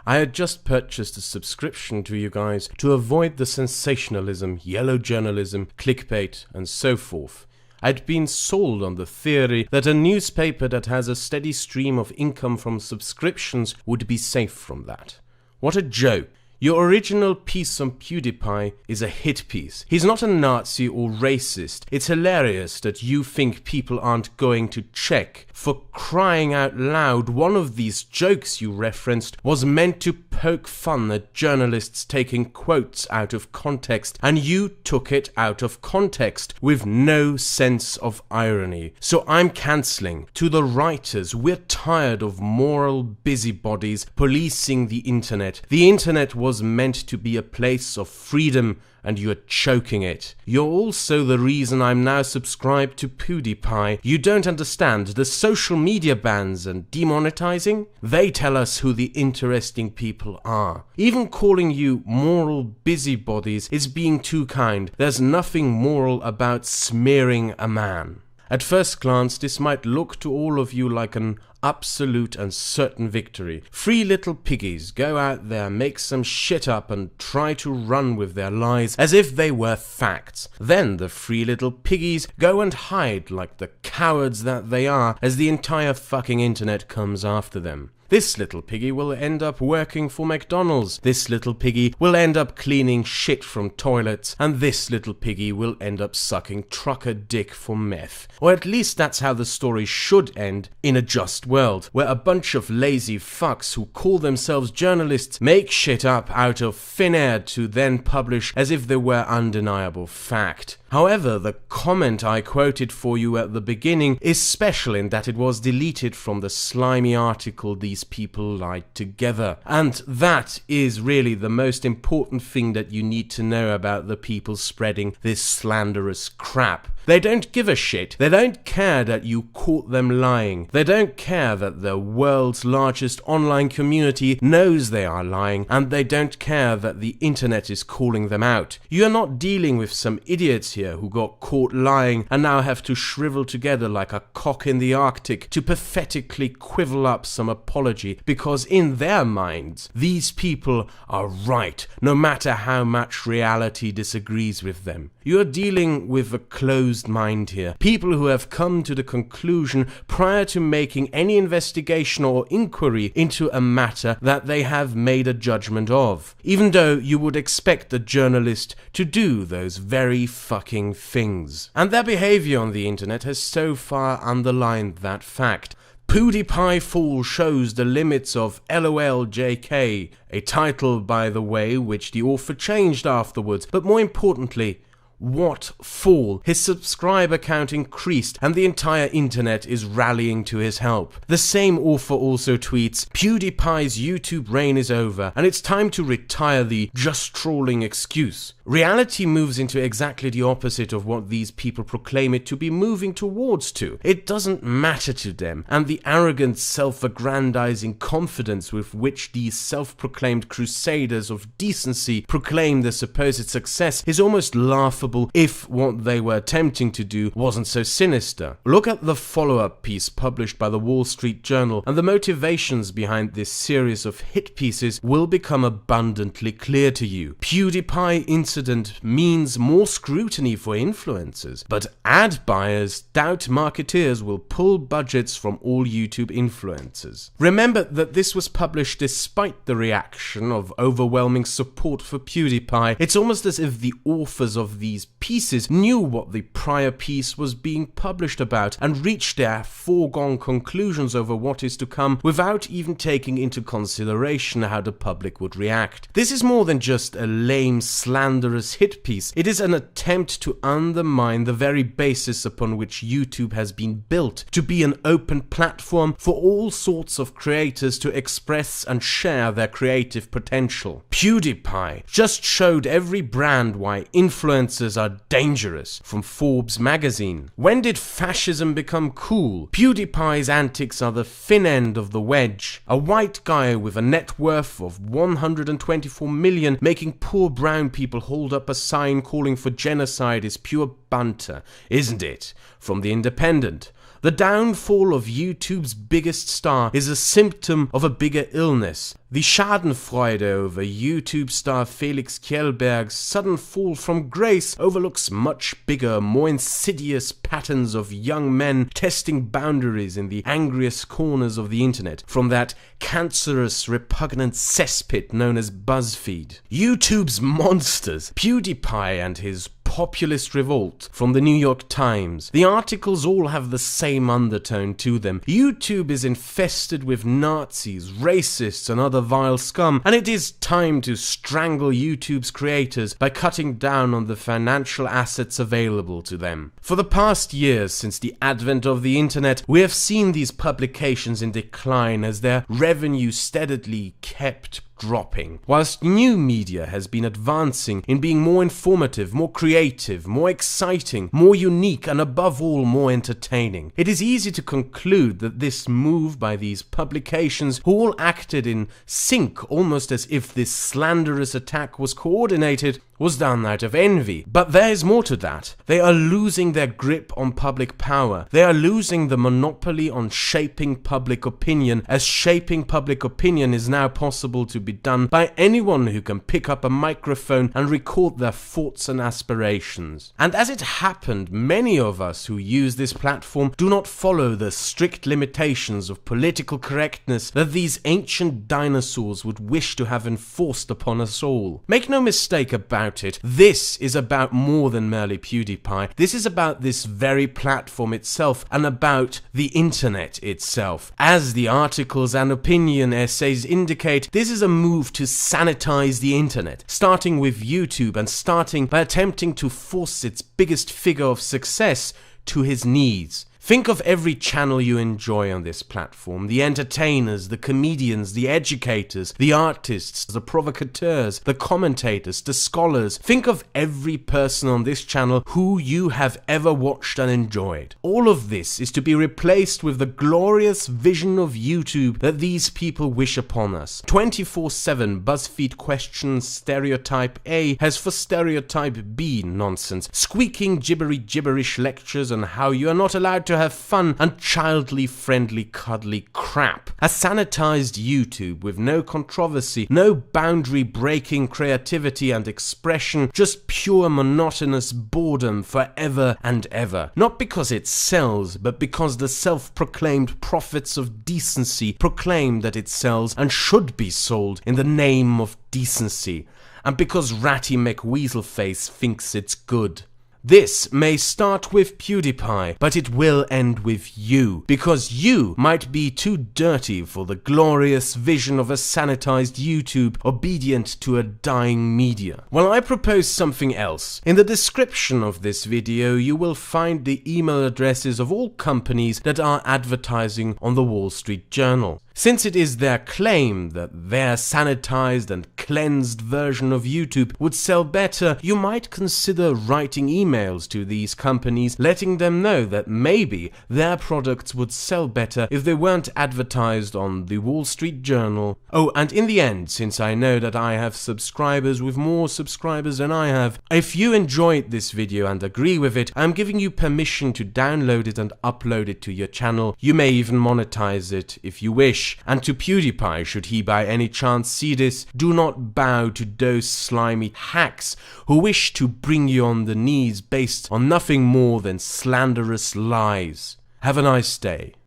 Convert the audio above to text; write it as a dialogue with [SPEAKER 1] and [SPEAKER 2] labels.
[SPEAKER 1] I had just purchased a subscription to you guys to avoid the sensationalism, yellow journalism, clickbait, and so forth. I'd been sold on the theory that a newspaper that has a steady stream of income from subscriptions would be safe from that. What a joke. Your original piece on PewDiePie is a hit piece. He's not a Nazi or racist. It's hilarious that you think people aren't going to check. For crying out loud, one of these jokes you referenced was meant to poke fun at journalists taking quotes out of context, and you took it out of context with no sense of irony. So I'm cancelling. To the writers, we're tired of moral busybodies policing the internet. The internet was meant to be a place of freedom, and you're choking it. You're also the reason I'm now subscribed to PewDiePie. You don't understand the social media bans and demonetizing? They tell us who the interesting people are. Even calling you moral busybodies is being too kind. There's nothing moral about smearing a man. At first glance, this might look to all of you like an absolute and certain victory. Three little piggies go out there, make some shit up and try to run with their lies as if they were facts. Then the three little piggies go and hide like the cowards that they are as the entire fucking internet comes after them. This little piggy will end up working for McDonald's. This little piggy will end up cleaning shit from toilets. And this little piggy will end up sucking trucker dick for meth. Or at least that's how the story should end in a just world, where a bunch of lazy fucks who call themselves journalists make shit up out of thin air to then publish as if they were undeniable fact. However, the comment I quoted for you at the beginning is special in that it was deleted from the slimy article these people lied together. And that is really the most important thing that you need to know about the people spreading this slanderous crap. They don't give a shit. They don't care that you caught them lying. They don't care that the world's largest online community knows they are lying, and they don't care that the internet is calling them out. You are not dealing with some idiots here who got caught lying and now have to shrivel together like a cock in the Arctic to pathetically quivel up some apology, because in their minds, these people are right, no matter how much reality disagrees with them. You are dealing with a closed mind here. People who have come to the conclusion prior to making any investigation or inquiry into a matter that they have made a judgment of. Even though you would expect a journalist to do those very fucking things. And their behavior on the internet has so far underlined that fact. PewDiePie Fool shows the limits of LOL JK, a title, by the way, which the author changed afterwards, but more importantly, what fool? His subscriber count increased and the entire internet is rallying to his help. The same author also tweets, PewDiePie's YouTube reign is over and it's time to retire the just trolling excuse. Reality moves into exactly the opposite of what these people proclaim it to be moving towards to. It doesn't matter to them, and the arrogant, self-aggrandizing confidence with which these self-proclaimed crusaders of decency proclaim their supposed success is almost laughable if what they were attempting to do wasn't so sinister. Look at the follow-up piece published by the Wall Street Journal, and the motivations behind this series of hit pieces will become abundantly clear to you. PewDiePie incident means more scrutiny for influencers, but ad buyers doubt marketeers will pull budgets from all YouTube influencers. Remember that this was published despite the reaction of overwhelming support for PewDiePie. It's almost as if the authors of these pieces knew what the prior piece was being published about and reached their foregone conclusions over what is to come without even taking into consideration how the public would react. This is more than just a lame slanderous hit piece. It is an attempt to undermine the very basis upon which YouTube has been built, to be an open platform for all sorts of creators to express and share their creative potential. PewDiePie just showed every brand why influencers are dangerous, from Forbes magazine. When did fascism become cool? PewDiePie's antics are the thin end of the wedge. A white guy with a net worth of 124 million making poor brown people hold up a sign calling for genocide is pure banter, isn't it? From The Independent. The downfall of YouTube's biggest star is a symptom of a bigger illness. The Schadenfreude over YouTube star Felix Kjellberg's sudden fall from grace overlooks much bigger, more insidious patterns of young men testing boundaries in the angriest corners of the internet, from that cancerous, repugnant cesspit known as BuzzFeed. YouTube's monsters, PewDiePie and his populist revolt from the New York Times. The articles all have the same undertone to them. YouTube is infested with Nazis, racists and other vile scum, and it is time to strangle YouTube's creators by cutting down on the financial assets available to them. For the past years since the advent of the internet, we have seen these publications in decline as their revenue steadily kept dropping, whilst new media has been advancing in being more informative, more creative, more exciting, more unique, and above all, more entertaining. It is easy to conclude that this move by these publications, who all acted in sync, almost as if this slanderous attack was coordinated, was done out of envy. But there is more to that. They are losing their grip on public power. They are losing the monopoly on shaping public opinion, as shaping public opinion is now possible to be done by anyone who can pick up a microphone and record their thoughts and aspirations. And as it happened, many of us who use this platform do not follow the strict limitations of political correctness that these ancient dinosaurs would wish to have enforced upon us all. Make no mistake about it, this is about more than merely PewDiePie. This is about this very platform itself and about the internet itself. As the articles and opinion essays indicate, this is a move to sanitize the internet, starting with YouTube and starting by attempting to force its biggest figure of success to his knees. Think of every channel you enjoy on this platform, the entertainers, the comedians, the educators, the artists, the provocateurs, the commentators, the scholars. Think of every person on this channel who you have ever watched and enjoyed. All of this is to be replaced with the glorious vision of YouTube that these people wish upon us. 24/7 BuzzFeed questions stereotype A has for stereotype B nonsense, squeaking gibberish lectures on how you are not allowed to have fun and childly friendly cuddly crap. A sanitized YouTube with no controversy, no boundary breaking creativity and expression, just pure monotonous boredom forever and ever. Not because it sells, but because the self-proclaimed prophets of decency proclaim that it sells and should be sold in the name of decency, and because Ratty McWeaselface thinks it's good. This may start with PewDiePie, but it will end with you, because you might be too dirty for the glorious vision of a sanitized YouTube obedient to a dying media. Well, I propose something else. In the description of this video, you will find the email addresses of all companies that are advertising on the Wall Street Journal. Since it is their claim that their sanitized and cleansed version of YouTube would sell better, you might consider writing emails to these companies letting them know that maybe their products would sell better if they weren't advertised on the Wall Street Journal. Oh, and in the end, since I know that I have subscribers with more subscribers than I have, if you enjoyed this video and agree with it, I'm giving you permission to download it and upload it to your channel. You may even monetize it if you wish. And to PewDiePie, should he by any chance see this, do not bow to those slimy hacks who wish to bring you on the knees based on nothing more than slanderous lies. Have a nice day.